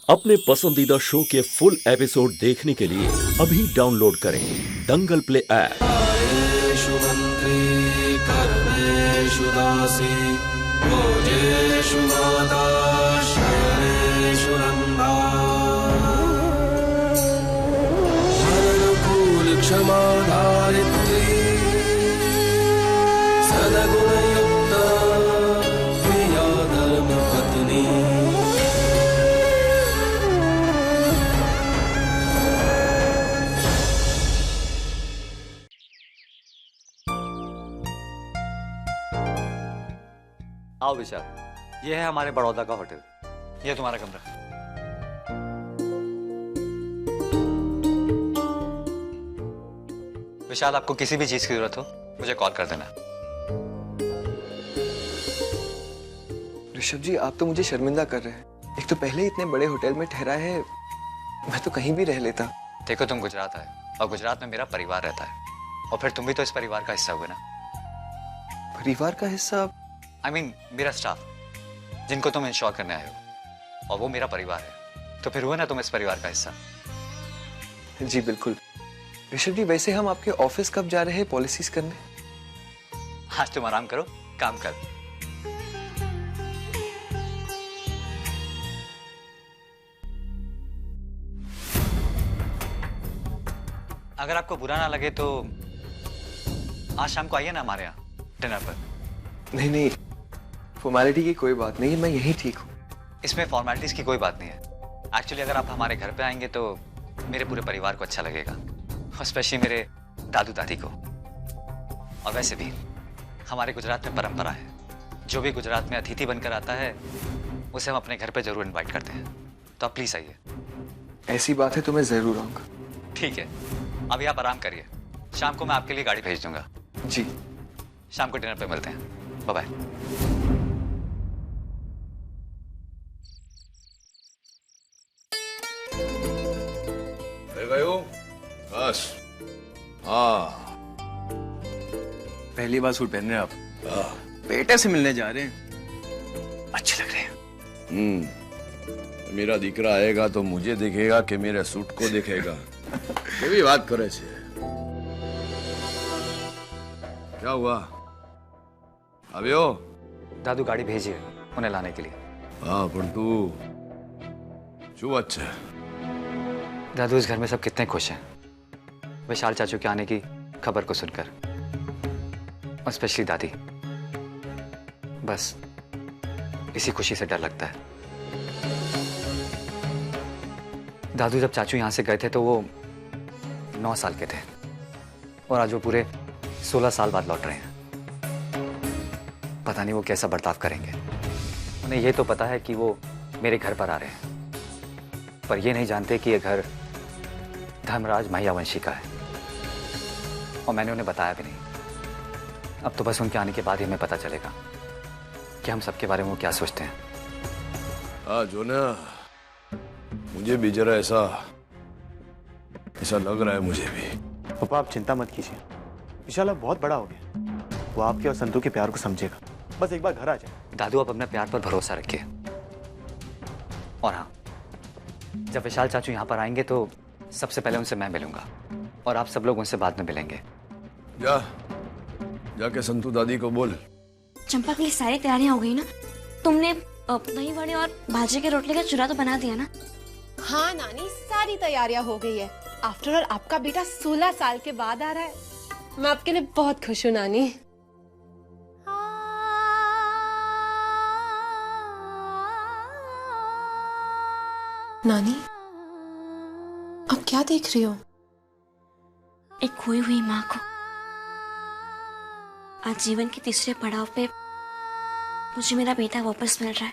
अपने पसंदीदा शो के फुल एपिसोड देखने के लिए अभी डाउनलोड करें दंगल प्ले ऐप। कर्मेषु दासी भोजेषु माता शयनेषु रम्भा अनुकूल क्षमा धारित्री सदगुणयुक्ता प्रिया धर्मपत्नी। आओ विशाल, ये है हमारे बड़ौदा का होटल। ये तुम्हारा कमरा। विशाल, आपको किसी भी चीज की जरूरत हो मुझे कॉल कर देना। ऋषभ जी, आप तो मुझे शर्मिंदा कर रहे हैं। एक तो पहले ही इतने बड़े होटल में ठहरा है, मैं तो कहीं भी रह लेता। देखो, तुम गुजरात आए और गुजरात में मेरा परिवार रहता है, और फिर तुम भी तो इस परिवार का हिस्सा हुए ना। परिवार का हिस्सा? I mean, मेरा स्टाफ जिनको तुम इंश्योर करने आए हो, और वो मेरा परिवार है, तो फिर हुआ ना तुम इस परिवार का हिस्सा। जी बिल्कुल। ऋषभ जी, वैसे हम आपके ऑफिस कब जा रहे हैं पॉलिसीज करने? आज तुम आराम करो, काम कर। अगर आपको बुरा ना लगे तो आज शाम को आइए ना हमारे यहाँ डिनर पर। नहीं नहीं, फॉर्मेलिटी की कोई बात नहीं है, मैं यहीं ठीक हूँ। इसमें फॉर्मेलिटीज की कोई बात नहीं है। एक्चुअली अगर आप हमारे घर पे आएंगे तो मेरे पूरे परिवार को अच्छा लगेगा, और स्पेशली मेरे दादू दादी को। और वैसे भी हमारे गुजरात में परंपरा है, जो भी गुजरात में अतिथि बनकर आता है उसे हम अपने घर पे जरूर इनवाइट करते हैं। तो आप प्लीज आइए। ऐसी बात है तो मैं जरूर आऊंगा। ठीक है, अभी आप आराम करिए, शाम को मैं आपके लिए गाड़ी भेज दूंगा। जी, शाम को डिनर पे मिलते हैं। Bye bye. गए हो? बस। हाँ, पहली बार सूट पहन रहे हैं आप? बेटे से मिलने जा रहे हैं, अच्छे लग रहे हैं। मेरा दिकरा आएगा तो मुझे देखेगा कि मेरे सूट को देखेगा? ये भी बात करे छे। क्या हुआ? अबे ओ दादू गाड़ी भेजिए उन्हें लाने के लिए। हाँ, पर तू क्यों? अच्छा दादू, इस घर में सब कितने खुश हैं विशाल चाचू के आने की खबर को सुनकर, और स्पेशली दादी। बस इसी खुशी से डर लगता है। दादू जब चाचू यहां से गए थे तो वो 9 साल के थे, और आज वो पूरे 16 साल बाद लौट रहे हैं। पता नहीं वो कैसा बर्ताव करेंगे। उन्हें ये तो पता है कि वो मेरे घर पर आ रहे हैं, पर ये नहीं जानते कि ये घर धर्मराज महियावंशी का है, और मैंने उन्हें बताया भी नहीं। अब तो बस उनके आने के बाद ही हमें पता चलेगा कि हम सबके बारे में वो क्या सोचते हैं। हाँ, जो ना मुझे भी जरा ऐसा लग रहा है, मुझे भी। पापा, आप चिंता मत कीजिए, विशाल अब बहुत बड़ा हो गया, वो आपके और संतू के प्यार को समझेगा। बस एक बार घर आ जाए। दादू, आप अपने प्यार पर भरोसा रखिए। और हाँ, जब विशाल चाचू यहाँ पर आएंगे तो सबसे पहले उनसे मैं मिलूंगा, और आप सब लोग उनसे बाद में मिलेंगे। जाके संतू दादी को बोल। चंपा के लिए सारी तैयारियां हो गई ना? तुमने दही वड़े और भाजी के रोटले का चूरा तो बना दिया ना? हाँ नानी, सारी तैयारियां हो गई है। आफ्टर ऑल आपका बेटा 16 साल के बाद आ रहा है। मैं आपके लिए बहुत खुश हूँ नानी। नानी, अब क्या देख रही हो? एक खोई हुई माँ को आज जीवन के तीसरे पड़ाव पे मुझे मेरा बेटा वापस मिल रहा है।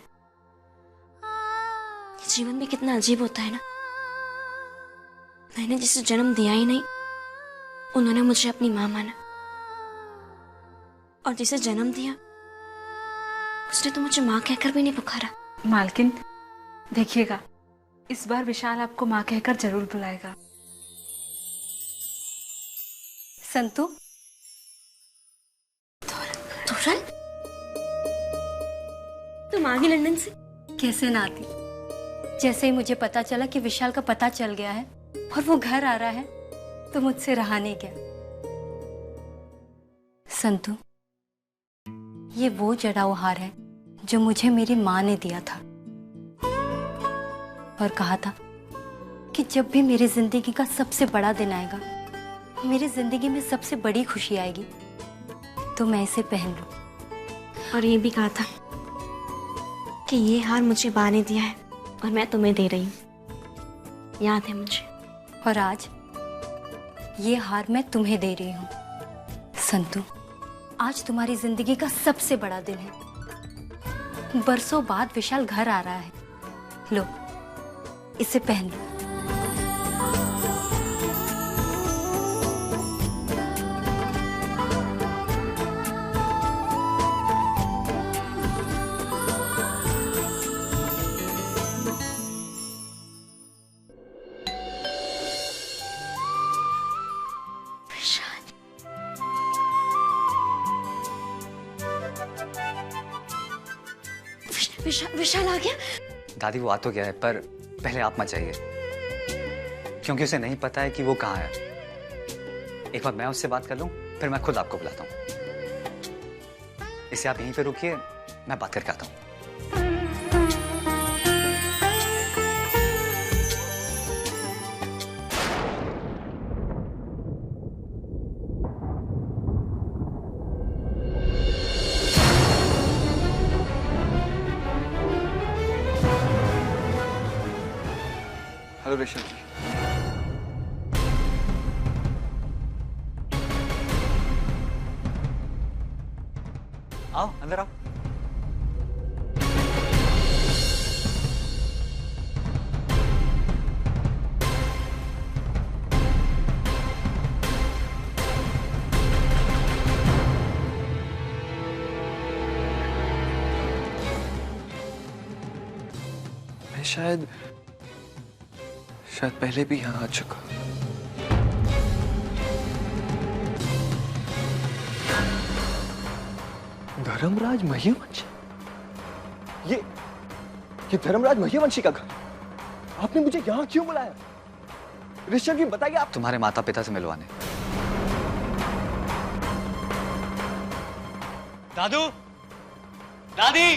जीवन भी कितना अजीब होता है ना। मैंने जिसे जन्म दिया ही नहीं, उन्होंने मुझे अपनी माँ माना, और जिसे जन्म दिया उसने तो मुझे माँ कहकर भी नहीं पुकारा। मालकिन, देखिएगा इस बार विशाल आपको माँ कहकर जरूर बुलाएगा। संतू, तुम आ गई लंदन से? कैसे ना आती, जैसे ही मुझे पता चला कि विशाल का पता चल गया है और वो घर आ रहा है तो मुझसे रहा नहीं गया। संतु, ये वो जड़ाऊ हार है जो मुझे मेरी माँ ने दिया था और कहा था कि जब भी मेरी जिंदगी का सबसे बड़ा दिन आएगा, मेरी जिंदगी में सबसे बड़ी खुशी आएगी, तो मैं इसे पहन लूं। और ये भी कहा था कि ये हार मुझे बा ने दिया है और मैं तुम्हें दे रही हूँ। याद है मुझे। और आज ये हार मैं तुम्हें दे रही हूँ। संतु, आज तुम्हारी जिंदगी का सबसे बड़ा दिन है। बरसों बाद विशाल घर आ रहा है। लो, इसे पहन लो। विशाल आ गया? दादी वो आ तो गया है, पर पहले आप मत जाइए, क्योंकि उसे नहीं पता है कि वो कहाँ है। एक बार मैं उससे बात कर लूं, फिर मैं खुद आपको बुलाता हूँ। इसे आप यहीं पे रुकिए, मैं बात करके आता हूँ। हेलो ऋषभ जी। आओ अंदर आओ। मैं शायद पहले भी यहाँ आ चुका। धर्मराज महियवंशी, ये धर्मराज महियवंशी का घर। आपने मुझे यहाँ क्यों बुलाया? ऋषभ जी बताइए। आप तुम्हारे माता पिता से मिलवाने। दादू, दादी।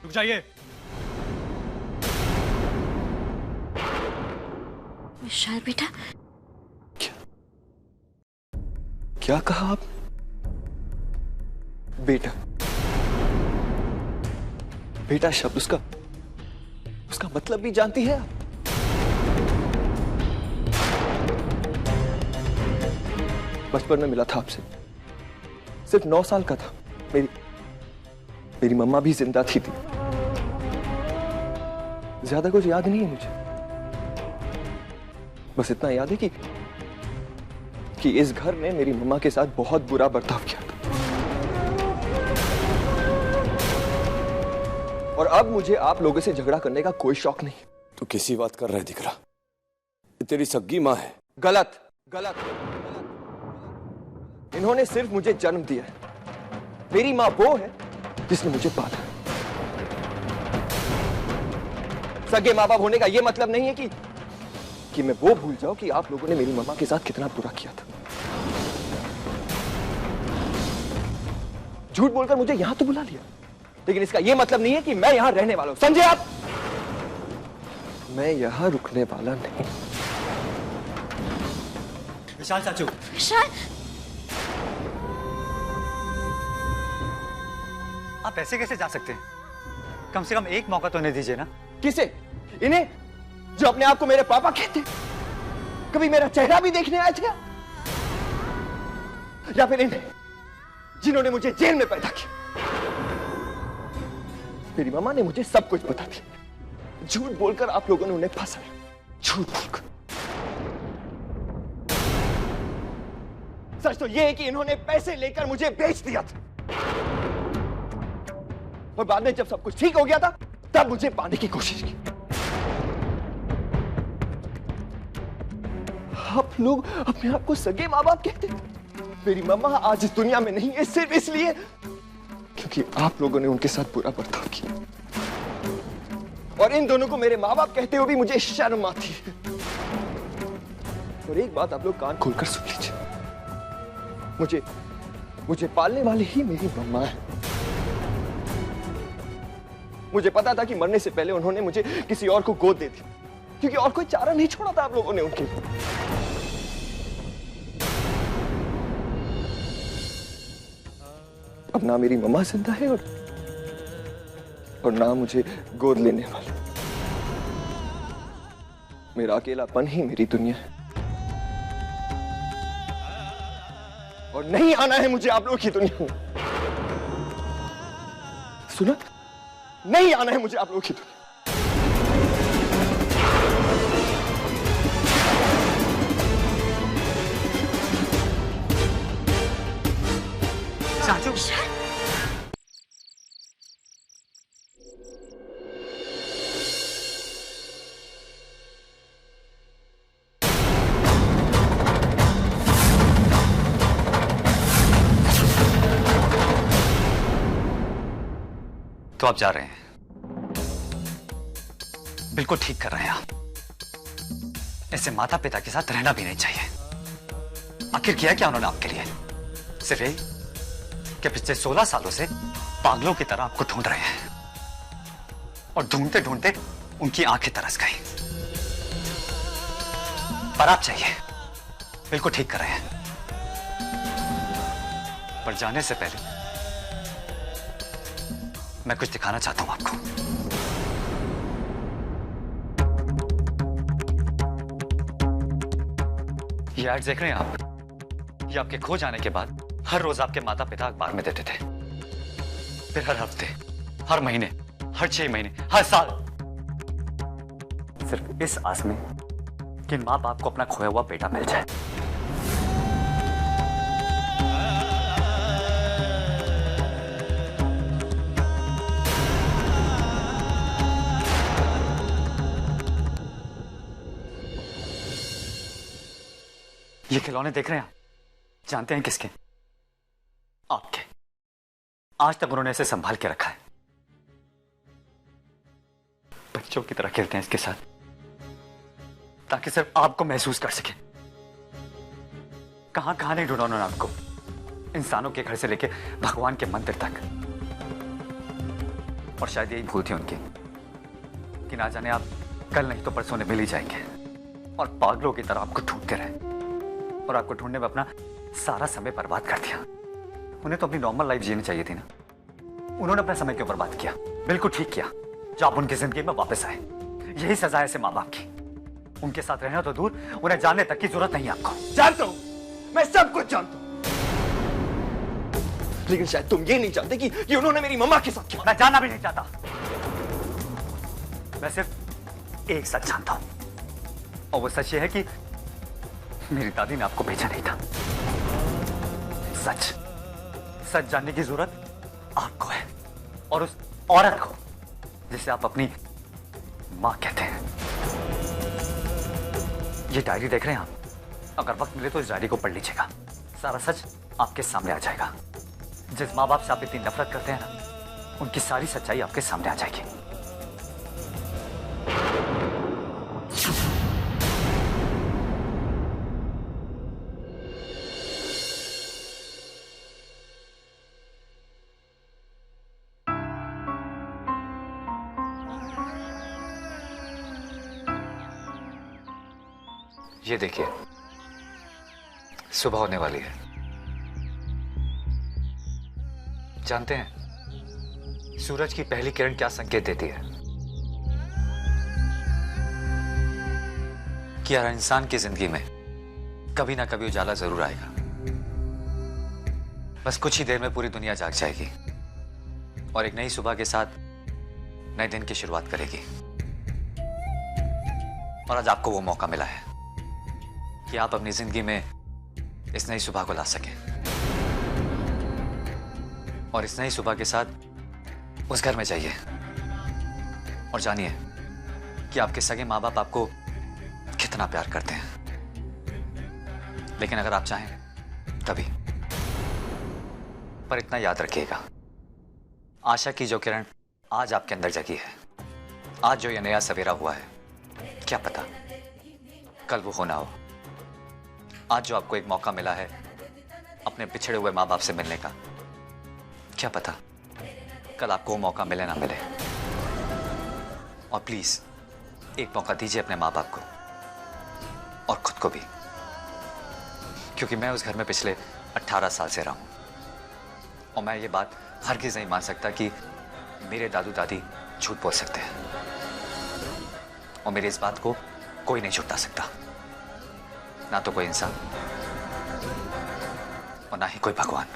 चाहिए। विशाल बेटा। क्या कहा आप? बेटा? बेटा शब्द उसका मतलब भी जानती है आप? बचपन में मिला था आपसे, सिर्फ 9 साल का था। मेरी मम्मा भी जिंदा थी। ज्यादा कुछ याद नहीं है मुझे, बस इतना याद है कि इस घर में मेरी मम्मा के साथ बहुत बुरा बर्ताव किया था। और अब मुझे आप लोगों से झगड़ा करने का कोई शौक नहीं। तू किसी बात कर रहा है दिख रहा? ये तेरी सग्गी माँ है। गलत। इन्होंने सिर्फ मुझे जन्म दिया है। मेरी माँ वो है जिसने मुझे पाला। सगे माँ बाप होने का यह मतलब नहीं है कि मैं वो भूल जाऊं कि आप लोगों ने मेरी मम्मा के साथ कितना बुरा किया था। झूठ बोलकर मुझे यहां तो बुला लिया, लेकिन इसका यह मतलब नहीं है कि मैं यहां रहने वाला हूं। समझे आप? मैं यहां रुकने वाला नहीं। विशाल चाचू। विशाल, आप ऐसे कैसे जा सकते हैं? कम से कम एक मौका तो इन्हें दीजिए ना। किसे? इन्हें, जो अपने आप को मेरे पापा कहते? कभी मेरा चेहरा भी देखने आए थे? या फिर इन्हें, जिन्होंने मुझे जेल में पैदा किया? मेरी मामा ने मुझे सब कुछ बता दिया। झूठ बोलकर आप लोगों ने उन्हें फंसाया, झूठ बोलकर। सच तो यह है कि इन्होंने पैसे लेकर मुझे बेच दिया था, और बाद में जब सब कुछ ठीक हो गया था तब मुझे पाने की कोशिश की। आप लोग अपने आप को सगे माँ बाप कहते थे। मेरी मम्मा आज इस दुनिया में नहीं है सिर्फ इसलिए क्योंकि आप लोगों ने उनके साथ बुरा बर्ताव किया, और इन दोनों को मेरे माँ बाप कहते हुए भी मुझे शर्म आती है। और एक बात आप लोग कान खोलकर सुन लीजिए, मुझे पालने वाली ही मेरी मम्मा है। मुझे पता था कि मरने से पहले उन्होंने मुझे किसी और को गोद दे दी, क्योंकि और कोई चारा नहीं छोड़ा था आप लोगों ने उनके लिए। अब ना मेरी मम्मा जिंदा है और ना मुझे गोद लेने वाला। मेरा अकेलापन ही मेरी दुनिया है, और नहीं आना है मुझे आप लोगों की दुनिया में। सुना? नहीं आना है मुझे आप लोगों की दुनिया। चाचू, तो आप जा रहे हैं, बिल्कुल ठीक कर रहे हैं आप। ऐसे माता पिता के साथ रहना भी नहीं चाहिए। आखिर किया क्या उन्होंने आपके लिए? सिर्फ यही कि पिछले 16 सालों से पागलों की तरह आपको ढूंढ रहे हैं, और ढूंढते ढूंढते उनकी आंखें तरस गई। पर आप चाहिए, बिल्कुल ठीक कर रहे हैं। पर जाने से पहले मैं कुछ दिखाना चाहता हूं आपको। ये एड्स देख रहे हैं आप? ये आपके खो जाने के बाद हर रोज आपके माता पिता अखबार में देते थे, फिर हर हफ्ते, हर महीने, हर 6 महीने, हर साल, सिर्फ इस आस में कि मां बाप को अपना खोया हुआ बेटा मिल जाए। ये खिलौने देख रहे हैं आप? जानते हैं किसके? आपके। आज तक उन्होंने इसे संभाल के रखा है। बच्चों की तरह खेलते हैं इसके साथ, ताकि सिर्फ आपको महसूस कर सके। कहां कहां नहीं ढूंढा उन्होंने आपको, इंसानों के घर से लेके भगवान के मंदिर तक। और शायद यही भूल थी उनकी कि ना जाने आप कल नहीं तो परसों मिल ही जाएंगे, और पागलों की तरह आपको ढूंढते रहे, और आपको ढूंढने में अपना सारा समय बर्बाद कर दिया। उन्हें तो अपनी नॉर्मल लाइफ जीनी चाहिए थी ना। उन्होंने अपना समय क्यों बर्बाद किया? बिल्कुल ठीक किया जो आप उनकी जिंदगी में वापस आए। यही सजा है ऐसे माँ बाप की। उनके साथ रहना तो दूर, उन्हें जानने तक की जरूरत नहीं आपको। जानता हूं, मैं सब कुछ जानता हूं, लेकिन शायद तुम ये नहीं जानते कि उन्होंने मेरी मम्मा के साथ किया। मैं जानना भी नहीं चाहता। मैं सिर्फ एक सच जानता हूं, और वो सच ये है कि मेरी दादी ने आपको भेजा नहीं था। सच जानने की जरूरत आपको है, और उस औरत को जिसे आप अपनी मां कहते हैं। ये डायरी देख रहे हैं आप? अगर वक्त मिले तो इस डायरी को पढ़ लीजिएगा। सारा सच आपके सामने आ जाएगा। जिस मां बाप से आप इतनी नफरत करते हैं ना, उनकी सारी सच्चाई आपके सामने आ जाएगी। ये देखिए, सुबह होने वाली है। जानते हैं सूरज की पहली किरण क्या संकेत देती है? कि हर इंसान की जिंदगी में कभी ना कभी उजाला जरूर आएगा। बस कुछ ही देर में पूरी दुनिया जाग जाएगी और एक नई सुबह के साथ नए दिन की शुरुआत करेगी। और आज आपको वो मौका मिला है कि आप अपनी जिंदगी में इस नई सुबह को ला सकें और इस नई सुबह के साथ उस घर में जाइए और जानिए कि आपके सगे माँ बाप आपको कितना प्यार करते हैं। लेकिन अगर आप चाहें तभी। पर इतना याद रखिएगा, आशा की जो किरण आज आपके अंदर जगी है, आज जो ये नया सवेरा हुआ है, क्या पता कल वो होना हो। आज जो आपको एक मौका मिला है अपने बिछड़े हुए माँ बाप से मिलने का, क्या पता कल आपको वो मौका मिले ना मिले। और प्लीज एक मौका दीजिए अपने माँ बाप को और खुद को भी, क्योंकि मैं उस घर में पिछले 18 साल से रहा हूं और मैं ये बात हरगिज़ नहीं मान सकता कि मेरे दादू दादी झूठ बोल सकते हैं और मेरी इस बात को कोई नहीं झुठला सकता, ना तो कोई इंसान और ना ही कोई भगवान।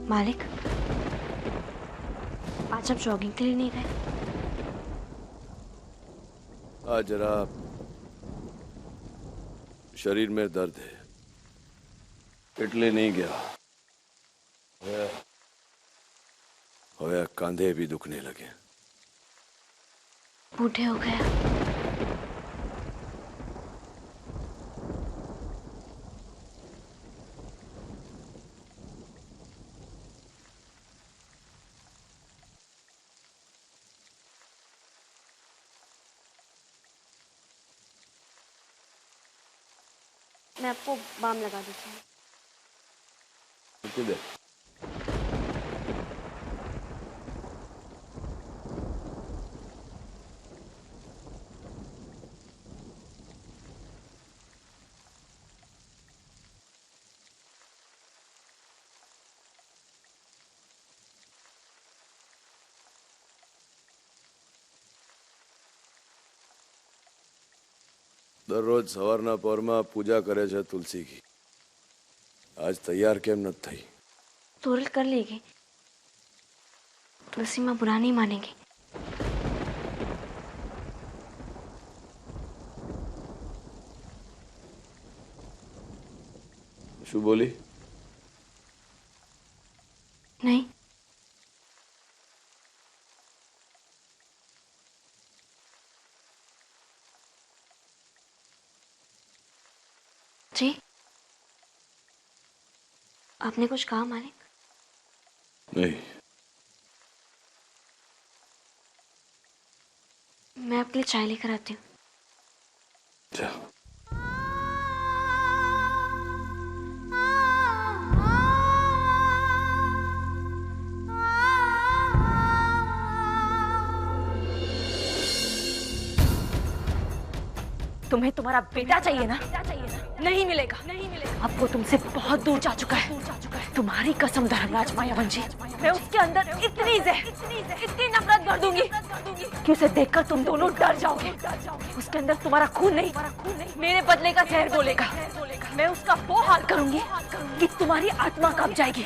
मालिक, आज आप जॉगिंग के लिए नहीं गए? आज जरा शरीर में दर्द है, इसलिए नहीं गया। होया कंधे भी दुखने लगे। बूढ़े हो गए। मैं आपको बाम लगा देती हूँ। किधर? दररोज सवाરના પોરમાં પૂજા કરે છે તુલસી की। आज तैयार केम न थई? तोरल कर लेगी। तुलसी माँ बुरा नहीं मानेगी। शू बोली? नहीं। जी, आपने कुछ कहा मालिक? नहीं। मैं आपके लिए चाय लेकर आती हूँ। जा। तुम्हें तुम्हारा बेटा चाहिए ना? नहीं मिलेगा। अब वो तुमसे बहुत दूर जा चुका है। तुम्हारी कसम धर्मराज मायावन जी, मैं उसके अंदर इतनी नफरत भर दूंगी कि उसे देखकर तुम दोनों डर जाओगे। उसके अंदर तुम्हारा खून नहीं, मेरे बदले का जहर बोलेगा। मैं उसका वो हाल करूंगी कि तुम्हारी आत्मा कांप जाएगी।